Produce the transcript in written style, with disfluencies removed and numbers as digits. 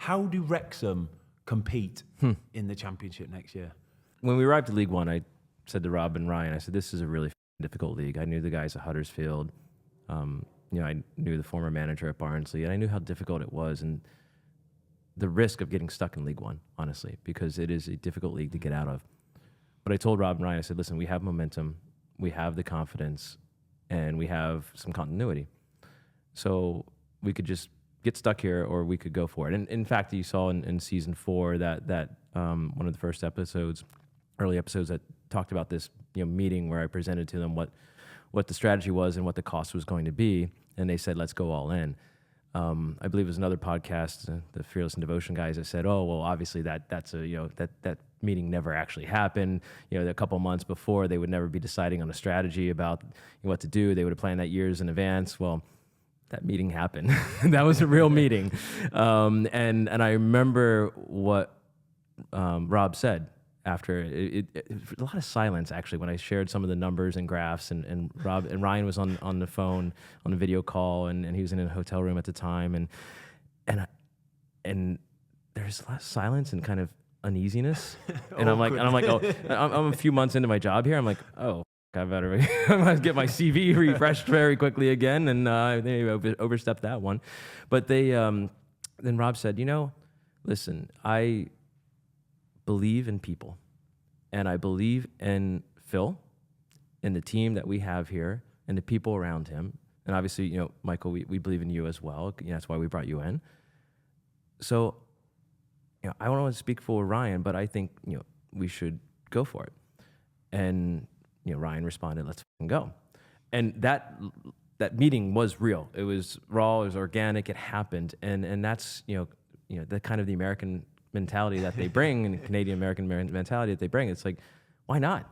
how do Wrexham compete in the Championship next year? When we arrived at League One, I said to Rob and Ryan, I said, this is a really difficult league. I knew the guys at Huddersfield. I knew the former manager at Barnsley, and I knew how difficult it was and the risk of getting stuck in League One, honestly, because it is a difficult league to get out of. But I told Rob and Ryan, I said, listen, we have momentum, we have the confidence, and we have some continuity. So we could just get stuck here, or we could go for it. And in fact, you saw in season 4 that one of the first episodes, early episodes, that talked about this meeting where I presented to them what the strategy was and what the cost was going to be, and they said, let's go all in. I believe it was another podcast, the Fearless and Devotion guys, that said, oh, well, obviously that's that meeting never actually happened. A couple months before, they would never be deciding on a strategy about what to do. They would have planned that years in advance. Well, that meeting happened. That was a real meeting. And I remember what Rob said after a lot of silence, actually, when I shared some of the numbers and graphs, and Rob and Ryan was on the phone on a video call, and he was in a hotel room at the time, and there's a lot of silence and kind of uneasiness, and I'm like, oh, I'm a few months into my job here. I'm like, oh, I better get my CV refreshed very quickly again, and maybe overstepped that one. But then Rob said, listen, I believe in people, and I believe in Phil and the team that we have here and the people around him. And obviously, Michael, we believe in you as well. That's why we brought you in. So, I don't want to speak for Ryan, but I think, we should go for it. And, Ryan responded, let's go. And that meeting was real. It was raw, it was organic, it happened. And that's, the kind of the American mentality that they bring, and Canadian American mentality that they bring. It's like, why not?